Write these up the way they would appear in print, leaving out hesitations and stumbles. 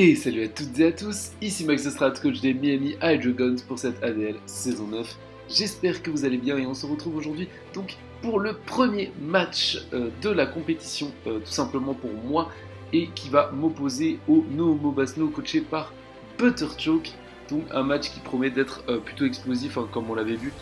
Et salut à toutes et à tous, ici Max Strat, coach des Miami Hydrogons pour cette ADL saison 9. J'espère que vous allez bien et on se retrouve aujourd'hui donc pour le premier match de la compétition, tout simplement pour moi, et qui va m'opposer au Noomo Basno coaché par Butterchoke. Donc un match qui promet d'être plutôt explosif, comme on l'avait vu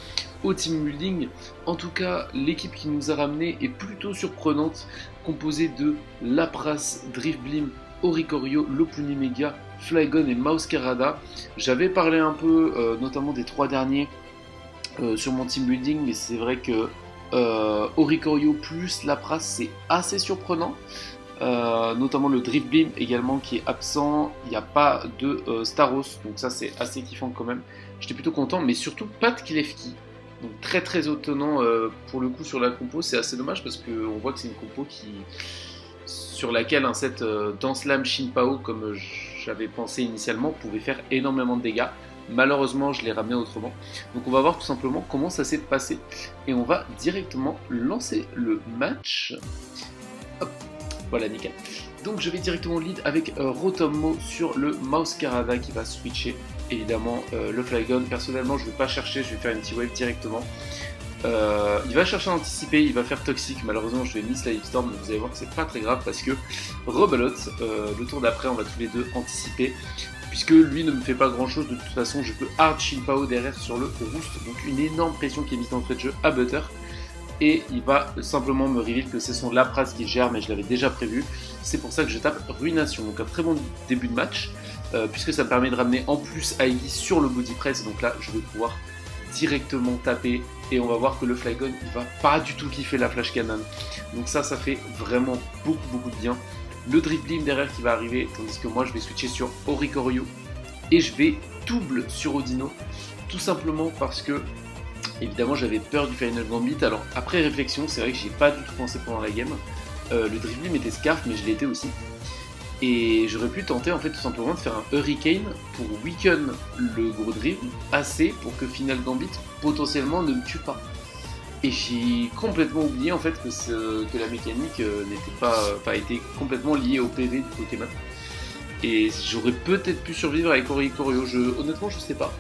au team building. En tout cas, l'équipe qui nous a ramené est plutôt surprenante, composée de Lapras, Drifblim, Oricorio, Lopunny Mega, Flygon et Mouscarada. J'avais parlé un peu notamment des trois derniers sur mon team building, mais c'est vrai que Oricorio plus Lapras c'est assez surprenant. Notamment le Drifblim également qui est absent, il n'y a pas de Staros, donc ça c'est assez kiffant quand même. J'étais plutôt content, mais surtout pas de Klefki. Donc très très étonnant pour le coup sur la compo, c'est assez dommage parce qu'on voit que c'est une compo sur laquelle un set Danslam Shinpao, comme j'avais pensé initialement, pouvait faire énormément de dégâts. Malheureusement, je l'ai ramené autrement. Donc on va voir tout simplement comment ça s'est passé. Et on va directement lancer le match. Hop, voilà, nickel. Donc je vais directement lead avec Rotommo sur le Mouscarada qui va switcher. Évidemment, le Flygon, personnellement, je ne vais pas chercher, je vais faire une T-Wave directement. Il va chercher à anticiper, il va faire toxique, malheureusement je vais miss la Storm, mais vous allez voir que c'est pas très grave parce que Rebelote, le tour d'après on va tous les deux anticiper, puisque lui ne me fait pas grand chose, de toute façon je peux hard Shinpao derrière sur le Roost, donc une énorme pression qui est mise d'entrée de jeu à Butter, et il va simplement me reveal que c'est son Lapras qui gère, mais je l'avais déjà prévu, c'est pour ça que je tape Ruination, donc un très bon début de match, puisque ça me permet de ramener en plus Aiggy sur le body press, donc là je vais pouvoir directement taper et on va voir que le Flygon il va pas du tout kiffer la flash cannon, donc ça fait vraiment beaucoup de bien. Le Drifblim derrière qui va arriver, tandis que moi je vais switcher sur Oricorio et je vais double sur Audino, tout simplement parce que évidemment j'avais peur du Final Gambit. Alors après réflexion, c'est vrai que j'y ai pas du tout pensé pendant la game. Le Drifblim était Scarf, mais je l'ai été aussi. Et j'aurais pu tenter en fait tout simplement de faire un Hurricane pour weaken le gros drift assez pour que Final Gambit potentiellement ne me tue pas. Et j'ai complètement oublié en fait que la mécanique n'était pas été complètement liée au PV du Pokémon. Et j'aurais peut-être pu survivre avec Oricorio, honnêtement je sais pas.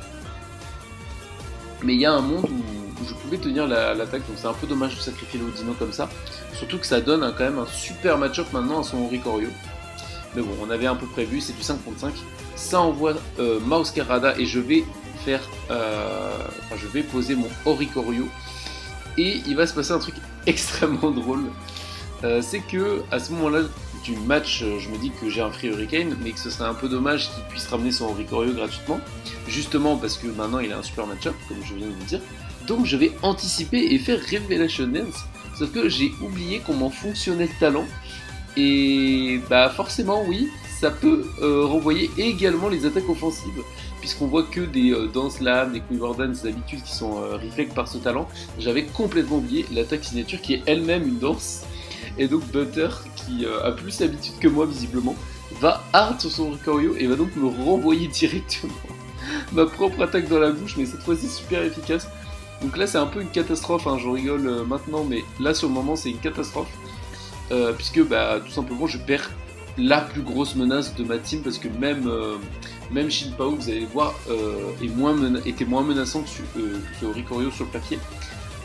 Mais il y a un monde où je pouvais tenir l'attaque, donc c'est un peu dommage de sacrifier l'Audino comme ça. Surtout que ça donne quand même un super match-up maintenant à son Oricorio. Mais bon, on avait un peu prévu, c'est du 5 contre 5. Ça envoie Mouscarada et je vais poser mon Oricorio. Et il va se passer un truc extrêmement drôle. C'est que à ce moment-là du match, je me dis que j'ai un free Hurricane, mais que ce serait un peu dommage qu'il puisse ramener son Oricorio gratuitement. Justement parce que maintenant il a un super match-up, comme je viens de vous dire. Donc je vais anticiper et faire Revelation Dance. Sauf que j'ai oublié comment fonctionnait le talent. Et bah forcément oui, ça peut renvoyer également les attaques offensives, puisqu'on voit que des Danslam, des Quiver Dance d'habitude qui sont reflect par ce talent. J'avais complètement oublié l'attaque signature qui est elle-même une danse. Et donc Butter, qui a plus l'habitude que moi visiblement, va hard sur son Oricorio et va donc me renvoyer directement ma propre attaque dans la bouche, mais cette fois-ci super efficace. Donc là c'est un peu une catastrophe, hein, j'en rigole maintenant, mais là sur le moment c'est une catastrophe. Puisque tout simplement je perds la plus grosse menace de ma team, parce que même Shinpao, vous allez voir, était moins menaçant que ce Oricorio sur le papier.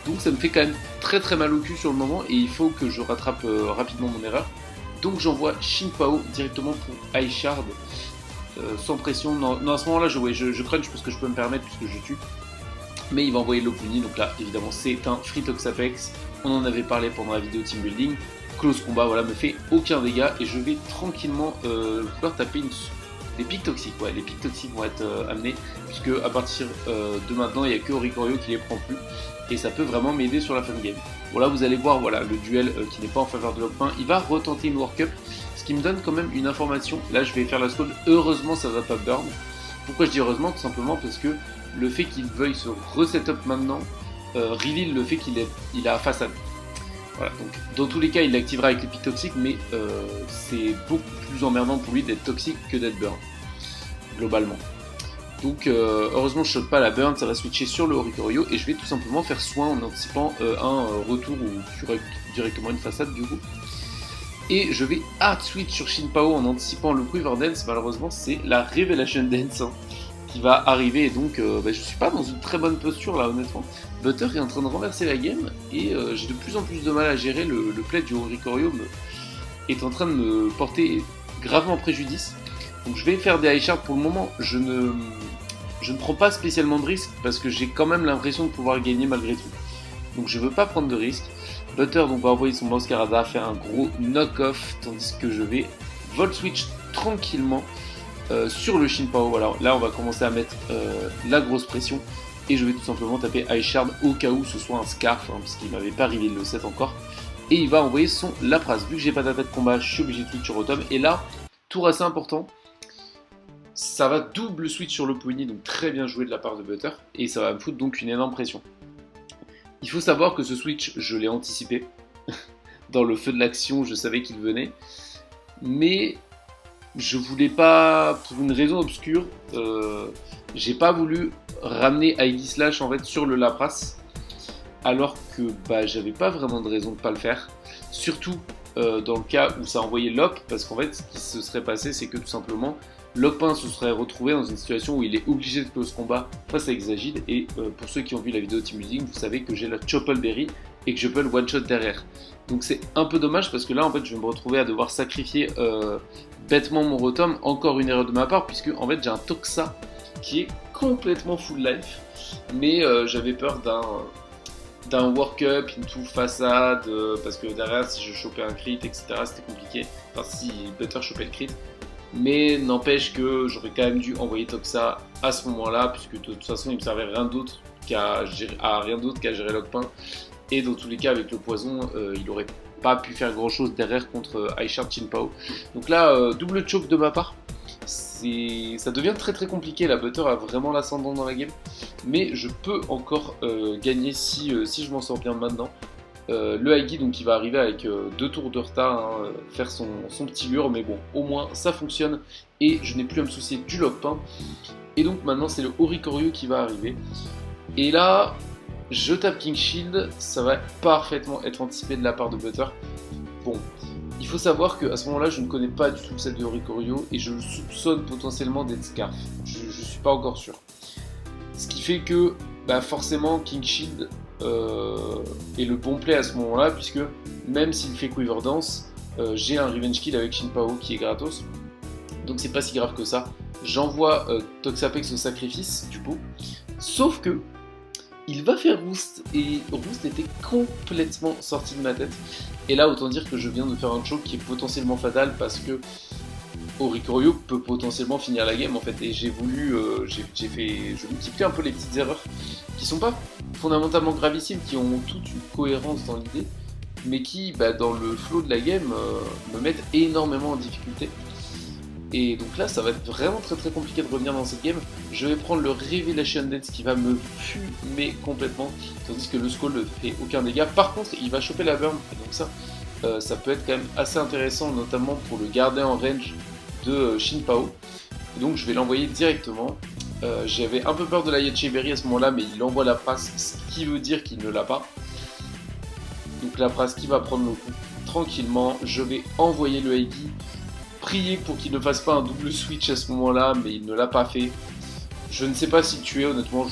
Donc ça me fait quand même très mal au cul sur le moment, et il faut que je rattrape rapidement mon erreur. Donc j'envoie Shinpao directement pour Ice Shard, sans pression. Non, à ce moment-là je crunch parce que je peux me permettre, puisque je tue. Mais il va envoyer Lopunny, donc là évidemment c'est un Free Toxapex, on en avait parlé pendant la vidéo team building. Close combat, voilà, me fait aucun dégât et je vais tranquillement pouvoir taper des pics toxiques. Ouais, les pics toxiques vont être amenés, puisque à partir de maintenant il n'y a que Oricorio qui les prend plus, et ça peut vraiment m'aider sur la fin de game. Voilà, vous allez voir, voilà, le duel qui n'est pas en faveur de Lopin, il va retenter une Work Up, ce qui me donne quand même une information. Là je vais faire la scold, heureusement ça va pas burn. Pourquoi je dis heureusement? Tout simplement parce que le fait qu'il veuille se reset-up maintenant reveal le fait qu'il a façade. Voilà, donc dans tous les cas il l'activera avec les pics toxiques, mais c'est beaucoup plus emmerdant pour lui d'être toxique que d'être burn, globalement. Donc heureusement je shot pas la burn, ça va switcher sur le Oricorio et je vais tout simplement faire soin en anticipant un retour ou directement une façade du coup. Et je vais hard switch sur Shinpao en anticipant le Quiver Dance. Malheureusement, c'est la Revelation Dance hein, qui va arriver. Et donc, je suis pas dans une très bonne posture là, honnêtement. Butter est en train de renverser la game. Et j'ai de plus en plus de mal à gérer. Le play du Oricorio est en train de me porter gravement préjudice. Donc, je vais faire des high shards pour le moment. Je ne prends pas spécialement de risques parce que j'ai quand même l'impression de pouvoir gagner malgré tout. Donc, je veux pas prendre de risques. Butter donc va envoyer son Mascarada faire un gros knock-off, tandis que je vais Volt Switch tranquillement sur le Shinpao. Voilà, là on va commencer à mettre la grosse pression et je vais tout simplement taper High Shard au cas où ce soit un Scarf, hein, parce qu'il m'avait pas arrivé le 7 encore. Et il va envoyer son Lapras. Vu que j'ai pas d'attaque de combat, je suis obligé de switch sur Rotom. Et là, tour assez important, ça va double switch sur le Pony, donc très bien joué de la part de Butter, et ça va me foutre donc une énorme pression. Il faut savoir que ce switch, je l'ai anticipé. Dans le feu de l'action, je savais qu'il venait. Mais je voulais pas, pour une raison obscure, j'ai pas voulu ramener Aegislash en fait sur le Lapras. Alors que j'avais pas vraiment de raison de pas le faire. Surtout dans le cas où ça envoyait Lop. Parce qu'en fait, ce qui se serait passé, c'est que tout simplement, Lopin se serait retrouvé dans une situation où il est obligé de close combat face à Exagide. Et pour ceux qui ont vu la vidéo Team Building, vous savez que j'ai la Chople Berry et que je peux le one shot derrière. Donc c'est un peu dommage parce que là en fait je vais me retrouver à devoir sacrifier bêtement mon Rotom. Encore une erreur de ma part puisque en fait j'ai un Toxa qui est complètement full life. Mais j'avais peur d'un work-up into façade parce que derrière si je chopais un crit etc c'était compliqué. Enfin si Butter chopait le crit. Mais n'empêche que j'aurais quand même dû envoyer Toxa à ce moment-là, puisque de toute façon il me servait rien d'autre qu'à gérer Lockpin. Et dans tous les cas, avec le poison, il n'aurait pas pu faire grand-chose derrière contre Aishard Shinpao. Donc là, double choke de ma part. Ça devient très très compliqué. La Butter a vraiment l'ascendant dans la game. Mais je peux encore gagner si je m'en sors bien maintenant. Le Aigi donc qui va arriver avec 2 tours de retard, hein, faire son petit lure, mais bon, au moins ça fonctionne et je n'ai plus à me soucier du Lockpin. Et donc maintenant c'est le Oricorio qui va arriver. Et là, je tape King Shield, ça va parfaitement être anticipé de la part de Butter. Bon, il faut savoir qu'à ce moment-là, je ne connais pas du tout le set de Oricorio et je le soupçonne potentiellement d'être Scarf. Je suis pas encore sûr. Ce qui fait que forcément King Shield est le bon play à ce moment-là, puisque même s'il fait Quiver Dance, j'ai un Revenge Kill avec Shinpao qui est gratos. Donc c'est pas si grave que ça. J'envoie Toxapex au sacrifice du coup. Sauf que il va faire Roost et Roost était complètement sorti de ma tête. Et là autant dire que je viens de faire un choke qui est potentiellement fatal parce que Oricorio peut potentiellement finir la game en fait. Et j'ai voulu, je multiplie un peu les petites erreurs qui sont pas fondamentalement gravissimes, qui ont toute une cohérence dans l'idée, mais qui dans le flow de la game me mettent énormément en difficulté. Et donc là, ça va être vraiment très très compliqué de revenir dans cette game. Je vais prendre le Revelation Dance qui va me fumer complètement, tandis que le Skull ne fait aucun dégât. Par contre, il va choper la burn, et donc ça peut être quand même assez intéressant, notamment pour le garder en range de Shinpao. Et donc je vais l'envoyer directement. J'avais un peu peur de la Yacheberry à ce moment-là, mais il envoie la Pras, ce qui veut dire qu'il ne l'a pas. Donc la Pras qui va prendre le coup tranquillement. Je vais envoyer le Aigi. Prier pour qu'il ne fasse pas un double switch à ce moment-là, mais il ne l'a pas fait. Je ne sais pas s'il tuait, honnêtement,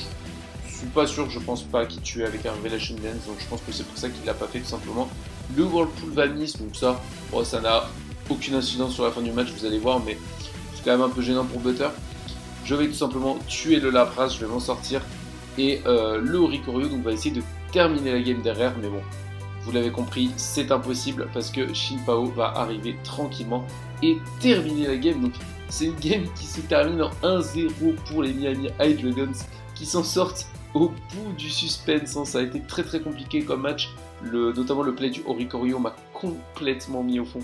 je suis pas sûr, je pense pas qu'il tuait avec un Revelation Dance, donc je pense que c'est pour ça qu'il l'a pas fait tout simplement. Le Whirlpool va miss, donc ça n'a aucune incidence sur la fin du match, vous allez voir, mais c'est quand même un peu gênant pour Butter. Je vais tout simplement tuer le Lapras, je vais m'en sortir, et le Oricorio donc va essayer de terminer la game derrière, mais bon, vous l'avez compris, c'est impossible parce que Shinpao va arriver tranquillement et terminer la game. Donc c'est une game qui se termine en 1-0 pour les Miami High Dragons qui s'en sortent au bout du suspense. Ça a été très très compliqué comme match. Notamment le play du Oricorio m'a complètement mis au fond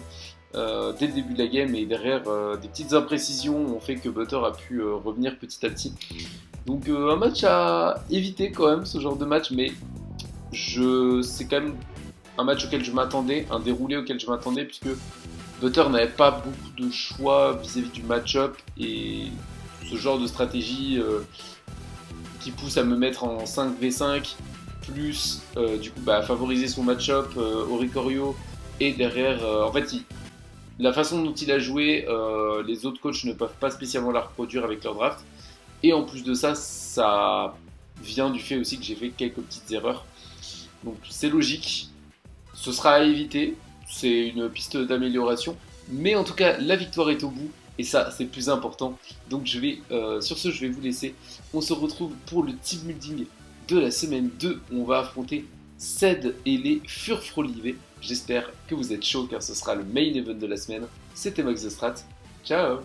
dès le début de la game, et derrière des petites imprécisions ont fait que Butter a pu revenir petit à petit. Donc un match à éviter quand même, ce genre de match, mais c'est quand même un match auquel je m'attendais, un déroulé auquel je m'attendais, puisque Butter n'avait pas beaucoup de choix vis-à-vis du match-up, et ce genre de stratégie qui pousse à me mettre en 5v5, plus du coup favoriser son match-up Oricorio, et derrière, en fait la façon dont il a joué, les autres coachs ne peuvent pas spécialement la reproduire avec leur draft. Et en plus de ça, ça vient du fait aussi que j'ai fait quelques petites erreurs. Donc c'est logique, ce sera à éviter, c'est une piste d'amélioration. Mais en tout cas, la victoire est au bout, et ça, c'est le plus important. Donc sur ce, je vais vous laisser. On se retrouve pour le team building de la semaine 2, où on va affronter Ced et les Furfrolivés. J'espère que vous êtes chaud, car ce sera le main event de la semaine. C'était Max The Strat, ciao.